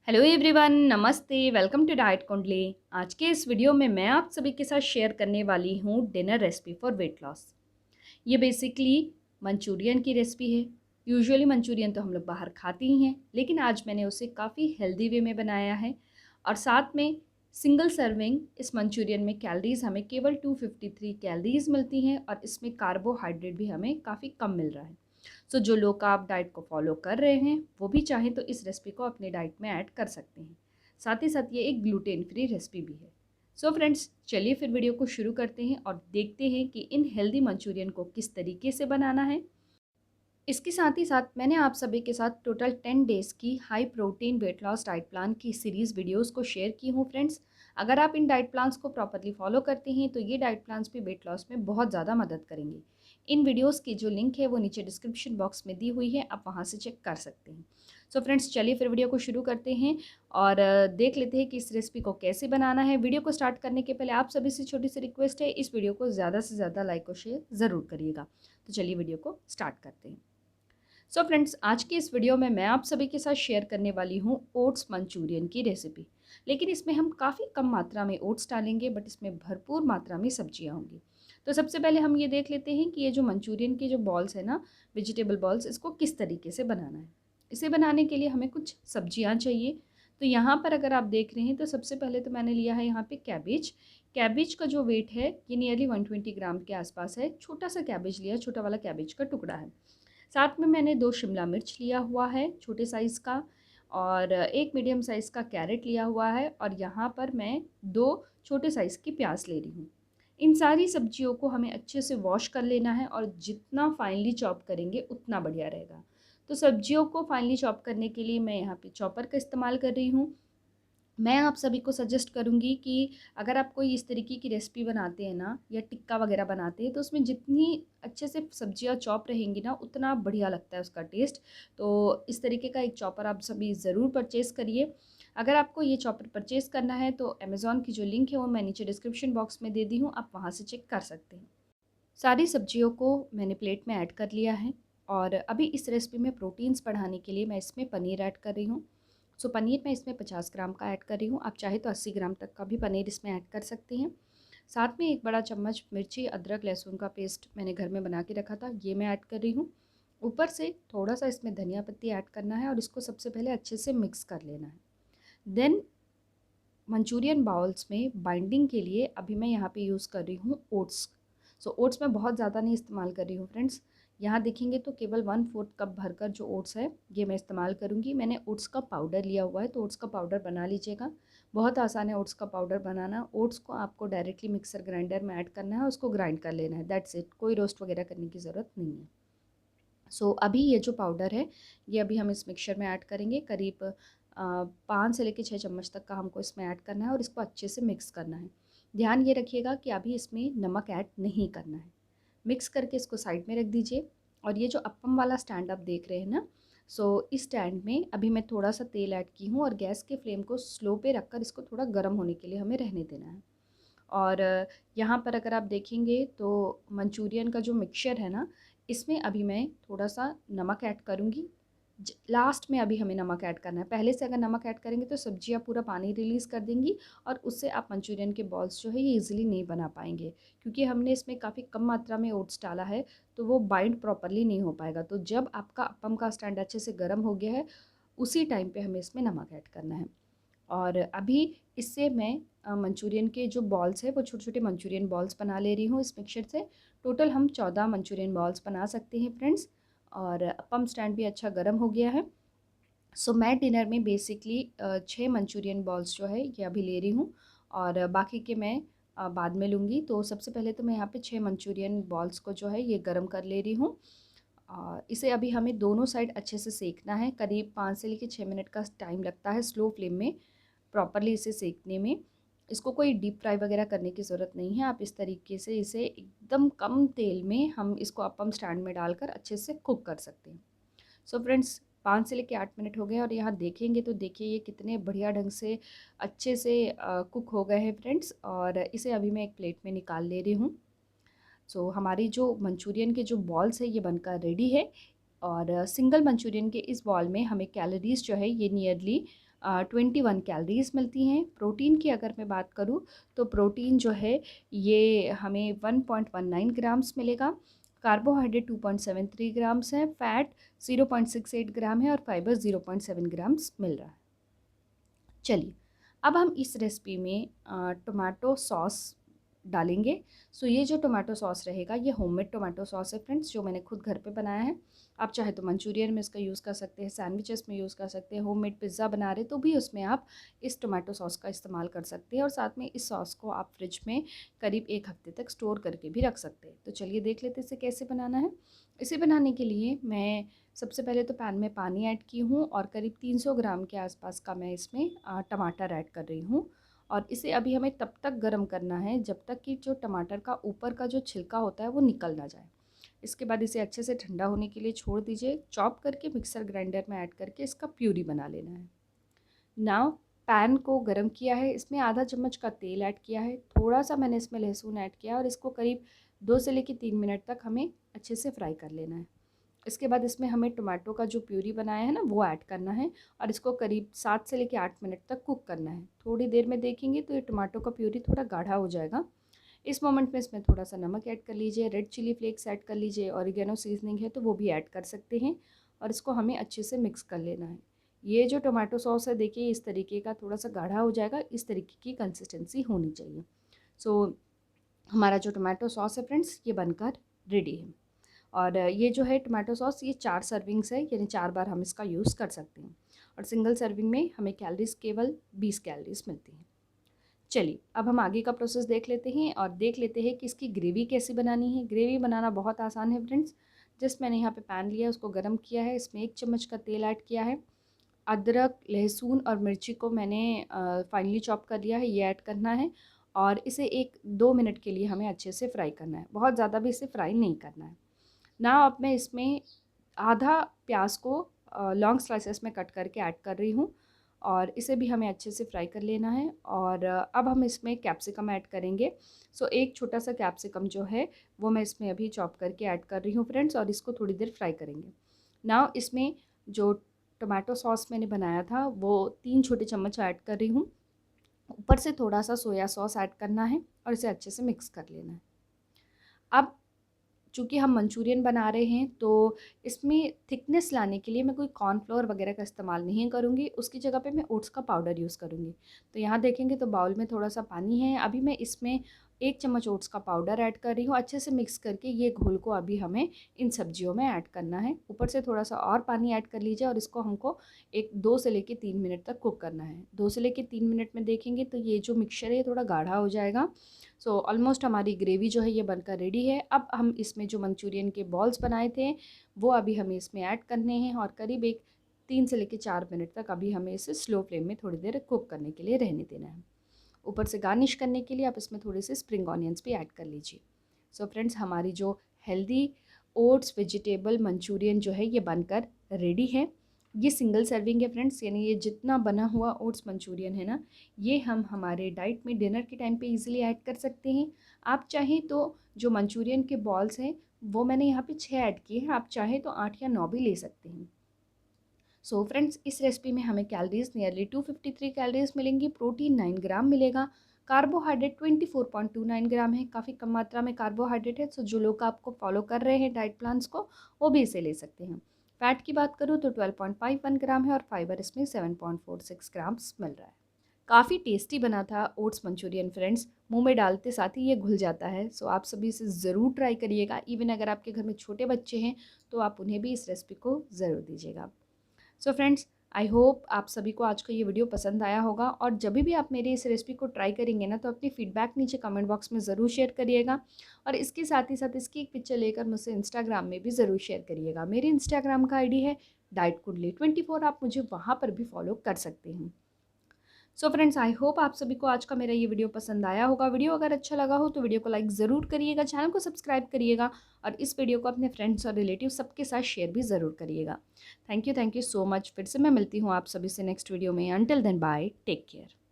Hello everyone, नमस्ते। Welcome to diet कुंडली। आज के इस वीडियो में मैं आप सभी के साथ शेयर करने वाली हूँ dinner recipe for weight loss. ये बेसिकली मंचूरियन की रेसिपी है। यूजुअली मंचूरियन तो हम लोग बाहर खाते ही हैं, लेकिन आज मैंने उसे काफ़ी हेल्दी वे में बनाया है। और साथ में सिंगल सर्विंग इस मंचूरियन में कैलोरीज़ हमें केवल 253 कैलोरीज़ मिलती हैं और इसमें कार्बोहाइड्रेट भी हमें काफ़ी कम मिल रहा है। सो जो लोग आप डाइट को फॉलो कर रहे हैं वो भी चाहें तो इस रेसिपी को अपने डाइट में ऐड कर सकते हैं। साथ ही साथ ये एक ग्लूटेन फ्री रेसिपी भी है। सो फ्रेंड्स, चलिए फिर वीडियो को शुरू करते हैं और देखते हैं कि इन हेल्दी मंचूरियन को किस तरीके से बनाना है। इसके साथ ही साथ मैंने आप सभी के साथ टोटल 10 डेज़ की high protein weight loss diet plan की सीरीज़ वीडियोस को शेयर की हूँ फ्रेंड्स। अगर आप इन डाइट प्लान्स को प्रॉपरली फॉलो करते हैं तो ये डाइट प्लान्स भी वेट लॉस में बहुत ज़्यादा मदद करेंगे। इन वीडियोस की जो लिंक है वो नीचे डिस्क्रिप्शन बॉक्स में दी हुई है, आप वहाँ से चेक कर सकते हैं। सो फ्रेंड्स, चलिए फिर वीडियो को शुरू करते हैं और देख लेते हैं कि इस रेसिपी को कैसे बनाना है। वीडियो को स्टार्ट करने के पहले आप सभी से छोटी सी रिक्वेस्ट है, इस वीडियो को ज़्यादा से ज़्यादा लाइक और शेयर ज़रूर करिएगा। तो चलिए वीडियो को स्टार्ट करते हैं। सो फ्रेंड्स, आज की इस वीडियो में मैं आप सभी के साथ शेयर करने वाली हूँ ओट्स मंचूरियन की रेसिपी। लेकिन इसमें हम काफ़ी कम मात्रा में ओट्स डालेंगे, बट इसमें भरपूर मात्रा में सब्जियाँ होंगी। तो सबसे पहले हम ये देख लेते हैं कि ये जो मंचूरियन के जो बॉल्स है ना, वेजिटेबल बॉल्स, इसको किस तरीके से बनाना है। इसे बनाने के लिए हमें कुछ सब्जियाँ चाहिए। तो यहाँ पर अगर आप देख रहे हैं तो सबसे पहले तो मैंने लिया है यहाँ पे कैबेज। कैबेज का जो वेट है ये नियरली 120 ग्राम के आसपास है। छोटा सा कैबेज लिया, छोटा वाला कैबेज का टुकड़ा है। साथ में मैंने 2 शिमला मिर्च लिया हुआ है छोटे साइज़ का, और 1 मीडियम साइज़ का कैरेट लिया हुआ है, और यहाँ पर मैं 2 छोटे साइज़ की प्याज ले रही हूँ। इन सारी सब्जियों को हमें अच्छे से वॉश कर लेना है और जितना फाइनली चॉप करेंगे उतना बढ़िया रहेगा। तो सब्जियों को फाइनली चॉप करने के लिए मैं यहाँ पे चॉपर का इस्तेमाल कर रही हूँ। मैं आप सभी को सजेस्ट करूँगी कि अगर आप कोई इस तरीके की रेसिपी बनाते हैं ना, या टिक्का वगैरह बनाते हैं, तो उसमें जितनी अच्छे से सब्जियां चॉप रहेंगी ना उतना बढ़िया लगता है उसका टेस्ट। तो इस तरीके का एक चॉपर आप सभी ज़रूर परचेज़ करिए। अगर आपको ये चॉपर परचेज़ करना है तो अमेज़ॉन की जो लिंक है वो मैं नीचे डिस्क्रिप्शन बॉक्स में दे दी हूँ, आप वहाँ से चेक कर सकते हैं। सारी सब्जियों को मैंने प्लेट में ऐड कर लिया है। और अभी इस रेसिपी में प्रोटीन्स बढ़ाने के लिए मैं इसमें पनीर ऐड कर रही हूँ। सो पनीर मैं इसमें 50 ग्राम का ऐड कर रही हूँ। आप चाहे तो 80 ग्राम तक का भी पनीर इसमें ऐड कर सकते हैं। साथ में 1 बड़ा चम्मच मिर्ची अदरक लहसुन का पेस्ट मैंने घर में बना के रखा था, ये मैं ऐड कर रही हूँ। ऊपर से थोड़ा सा इसमें धनिया पत्ती ऐड करना है और इसको सबसे पहले अच्छे से मिक्स कर लेना है। देन मंचूरियन बाउल्स में बाइंडिंग के लिए अभी मैं यहाँ पे यूज़ कर रही हूँ ओट्स। सो ओट्स मैं बहुत ज़्यादा नहीं इस्तेमाल कर रही हूँ फ्रेंड्स। यहाँ देखेंगे तो केवल 1/4 कप भरकर जो ओट्स है ये मैं इस्तेमाल करूँगी। मैंने ओट्स का पाउडर लिया हुआ है, तो ओट्स का पाउडर बना लीजिएगा। बहुत आसान है ओट्स का पाउडर बनाना। ओट्स को आपको डायरेक्टली मिक्सर ग्राइंडर में ऐड करना है, उसको ग्राइंड कर लेना है, दैट्स इट। कोई रोस्ट वगैरह करने की ज़रूरत नहीं है। सो अभी ये जो पाउडर है ये अभी हम इस मिक्सचर में ऐड करेंगे। करीब 5 से लेकर 6 चम्मच तक का हमको इसमें ऐड करना है और इसको अच्छे से मिक्स करना है। ध्यान ये रखिएगा कि अभी इसमें नमक ऐड नहीं करना है। मिक्स करके इसको साइड में रख दीजिए। और ये जो अप्पम वाला स्टैंड आप देख रहे हैं ना, सो इस स्टैंड में अभी मैं थोड़ा सा तेल ऐड की हूँ और गैस के फ्लेम को स्लो पे रखकर इसको थोड़ा गर्म होने के लिए हमें रहने देना है। और यहाँ पर अगर आप देखेंगे तो मंचूरियन का जो मिक्सचर है ना, इसमें अभी मैं थोड़ा सा नमक ऐड करूँगी। लास्ट में अभी हमें नमक ऐड करना है। पहले से अगर नमक ऐड करेंगे तो सब्जियाँ पूरा पानी रिलीज़ कर देंगी और उससे आप मंचूरियन के बॉल्स जो है ये ईज़िली नहीं बना पाएंगे, क्योंकि हमने इसमें काफ़ी कम मात्रा में ओट्स डाला है, तो वो बाइंड प्रॉपरली नहीं हो पाएगा। तो जब आपका अप्पम का स्टैंड अच्छे से गर्म हो गया है उसी टाइम पे हमें इसमें नमक ऐड करना है। और अभी इससे मैं मंचूरियन के जो बॉल्स है वो छोटे-छोटे मंचूरियन बॉल्स बना ले रही हूँ इस मिक्सचर से। टोटल हम 14 मंचूरियन बॉल्स बना सकते हैं फ्रेंड्स। और अप्पम स्टैंड भी अच्छा गर्म हो गया है। सो मैं डिनर में बेसिकली 6 मंचूरियन बॉल्स जो है ये अभी ले रही हूँ, और बाकी के मैं बाद में लूँगी। तो सबसे पहले तो मैं यहाँ पे 6 मंचूरियन बॉल्स को जो है ये गर्म कर ले रही हूँ। इसे अभी हमें दोनों साइड अच्छे से सेकना है। करीब 5 से लेकर 6 मिनट का टाइम लगता है स्लो फ्लेम में प्रॉपरली इसे सेकने में। इसको कोई डीप फ्राई वगैरह करने की ज़रूरत नहीं है। आप इस तरीके से इसे एकदम कम तेल में हम इसको अप्पम स्टैंड में डालकर अच्छे से कुक कर सकते हैं। सो फ्रेंड्स, 5 से लेके 8 मिनट हो गए और यहाँ देखेंगे तो देखिए ये कितने बढ़िया ढंग से अच्छे से कुक हो गए हैं फ्रेंड्स। और इसे अभी मैं एक प्लेट में निकाल ले रही हूँ। सो हमारी जो मंचूरियन के जो बॉल्स है ये बनकर रेडी है। और सिंगल मंचूरियन के इस बॉल में हमें कैलोरीज़ जो है ये नियरली 21 कैलोरीज मिलती हैं। प्रोटीन की अगर मैं बात करूँ तो प्रोटीन जो है ये हमें 1.19 ग्राम्स मिलेगा, कार्बोहाइड्रेट 2.73 ग्राम्स है, फैट 0.68 ग्राम है और फाइबर 0.7 ग्राम्स मिल रहा है। चलिए अब हम इस रेसिपी में टोमेटो सॉस डालेंगे। सो ये जो टोमेटो सॉस रहेगा ये होममेड टोमेटो सॉस है फ्रेंड्स, जो मैंने खुद घर पे बनाया है। आप चाहे तो मंचूरियन में इसका यूज़ कर सकते हैं, सैंडविचेस में यूज़ कर सकते हैं, होममेड पिज़्ज़ा बना रहे तो भी उसमें आप इस टोमेटो सॉस का इस्तेमाल कर सकते हैं। और साथ में इस सॉस को आप फ्रिज में करीब 1 हफ्ते तक स्टोर करके भी रख सकते हैं। तो चलिए देख लेते हैं इसे कैसे बनाना है। इसे बनाने के लिए मैं सबसे पहले तो पैन में पानी ऐड की हूँ और करीब 300 ग्राम के आसपास का मैं इसमें टमाटर ऐड कर रही हूँ। और इसे अभी हमें तब तक गर्म करना है जब तक कि जो टमाटर का ऊपर का जो छिलका होता है वो निकल ना जाए। इसके बाद इसे अच्छे से ठंडा होने के लिए छोड़ दीजिए। चॉप करके मिक्सर ग्राइंडर में ऐड करके इसका प्यूरी बना लेना है। नाउ पैन को गरम किया है, इसमें आधा चम्मच का तेल ऐड किया है, थोड़ा सा मैंने इसमें लहसुन ऐड किया और इसको करीब 2 से लेकर 3 मिनट तक हमें अच्छे से फ्राई कर लेना है। इसके बाद इसमें हमें टोमेटो का जो प्यूरी बनाया है ना वो ऐड करना है और इसको करीब 7 से लेकर 8 मिनट तक कुक करना है। थोड़ी देर में देखेंगे तो ये टोमेटो का प्यूरी थोड़ा गाढ़ा हो जाएगा। इस मोमेंट में इसमें थोड़ा सा नमक ऐड कर लीजिए, रेड चिली फ्लेक्स ऐड कर लीजिए, ऑरिगेनो सीजनिंग है तो वो भी ऐड कर सकते हैं और इसको हमें अच्छे से मिक्स कर लेना है। ये जो टोमेटो सॉस है देखिए इस तरीके का थोड़ा सा गाढ़ा हो जाएगा, इस तरीके की कंसिस्टेंसी होनी चाहिए। सो हमारा जो टोमेटो सॉस है फ्रेंड्स ये बनकर रेडी है। और ये जो है टोमेटो सॉस ये 4 सर्विंग्स है, यानी 4 बार हम इसका यूज़ कर सकते हैं और सिंगल सर्विंग में हमें कैलोरीज केवल 20 कैलोरीज मिलती हैं। चलिए अब हम आगे का प्रोसेस देख लेते हैं और देख लेते हैं कि इसकी ग्रेवी कैसे बनानी है। ग्रेवी बनाना बहुत आसान है फ्रेंड्स। जस्ट मैंने यहाँ पे पैन लिया, उसको गर्म किया है, इसमें 1 चम्मच का तेल ऐड किया है। अदरक, लहसुन और मिर्ची को मैंने फाइनली चॉप कर लिया है, ये ऐड करना है और इसे 1-2 मिनट के लिए हमें अच्छे से फ्राई करना है, बहुत ज़्यादा भी इसे फ्राई नहीं करना है ना। अब मैं इसमें आधा प्याज को लॉन्ग स्लाइसेस में कट करके ऐड कर रही हूँ और इसे भी हमें अच्छे से फ्राई कर लेना है। और अब हम इसमें कैप्सिकम ऐड करेंगे। सो एक छोटा सा कैप्सिकम जो है वो मैं इसमें अभी चॉप करके ऐड कर रही हूँ फ्रेंड्स और इसको थोड़ी देर फ्राई करेंगे। नाउ इसमें जो टोमेटो सॉस मैंने बनाया था वो 3 छोटे चम्मच ऐड कर रही हूँ। ऊपर से थोड़ा सा सोया सॉस ऐड करना है और इसे अच्छे से मिक्स कर लेना है। अब चूँकि हम मंचूरियन बना रहे हैं तो इसमें थिकनेस लाने के लिए मैं कोई कॉर्नफ्लोर वगैरह का इस्तेमाल नहीं करूँगी, उसकी जगह पे मैं ओट्स का पाउडर यूज़ करूँगी। तो यहाँ देखेंगे तो बाउल में थोड़ा सा पानी है, अभी मैं इसमें 1 चम्मच ओट्स का पाउडर ऐड कर रही हूँ। अच्छे से मिक्स करके ये घोल को अभी हमें इन सब्जियों में ऐड करना है। ऊपर से थोड़ा सा और पानी ऐड कर लीजिए और इसको हमको 2 से लेके 3 मिनट तक कुक करना है। 2 से लेके 3 मिनट में देखेंगे तो ये जो मिक्सचर है ये थोड़ा गाढ़ा हो जाएगा। सो ऑलमोस्ट हमारी ग्रेवी जो है ये बनकर रेडी है। अब हम इसमें जो मंचूरियन के बॉल्स बनाए थे वो अभी हमें इसमें ऐड करने हैं और करीब 3 से लेकर 4 मिनट तक अभी हमें इसे स्लो फ्लेम में थोड़ी देर कुक करने के लिए रहने देना है। ऊपर से गार्निश करने के लिए आप इसमें थोड़े से स्प्रिंग ऑनियंस भी ऐड कर लीजिए। सो फ्रेंड्स हमारी जो हेल्दी ओट्स वेजिटेबल मंचूरियन जो है ये बनकर रेडी है। ये सिंगल सर्विंग है फ्रेंड्स, यानी ये जितना बना हुआ ओट्स मंचूरियन है ना ये हम हमारे डाइट में डिनर के टाइम पे इजीली ऐड कर सकते हैं। आप चाहें तो जो मंचूरियन के बॉल्स हैं वो मैंने यहाँ पे 6 ऐड किए हैं, आप चाहें तो 8 या 9 भी ले सकते हैं। सो फ्रेंड्स इस रेसिपी में हमें कैलोरीज नियरली 253 कैलोरीज मिलेंगी, प्रोटीन 9 ग्राम मिलेगा, कार्बोहाइड्रेट 24.29 ग्राम है, काफ़ी कम मात्रा में कार्बोहाइड्रेट है। सो जो लोग आपको फॉलो कर रहे हैं डाइट प्लान्स को वो भी इसे ले सकते हैं। फैट की बात करूँ तो 12.51 ग्राम है और फाइबर इसमें 7.46 ग्राम्स मिल रहा है। काफ़ी टेस्टी बना था ओट्स मंचूरियन फ्रेंड्स, मुंह में डालते साथ ही ये घुल जाता है। सो आप सभी इसे ज़रूर ट्राई करिएगा। इवन अगर आपके घर में छोटे बच्चे हैं तो आप उन्हें भी इस रेसिपी को ज़रूर दीजिएगा। सो फ्रेंड्स आई होप आप सभी को आज का ये वीडियो पसंद आया होगा और जब भी आप मेरी इस रेसिपी को ट्राई करेंगे ना तो अपनी फीडबैक नीचे कमेंट बॉक्स में ज़रूर शेयर करिएगा और इसके साथ ही साथ इसकी एक पिक्चर लेकर मुझसे इंस्टाग्राम में भी ज़रूर शेयर करिएगा। मेरी इंस्टाग्राम का आईडी है डाइट कुंडली 24, आप मुझे वहाँ पर भी फॉलो कर सकते हैं। सो फ्रेंड्स आई होप आप सभी को आज का मेरा ये वीडियो पसंद आया होगा। वीडियो अगर अच्छा लगा हो तो वीडियो को लाइक ज़रूर करिएगा, चैनल को सब्सक्राइब करिएगा और इस वीडियो को अपने फ्रेंड्स और रिलेटिव सबके साथ शेयर भी ज़रूर करिएगा। Thank you so much. फिर से मैं मिलती हूँ आप सभी से नेक्स्ट वीडियो में। Until then bye, take care.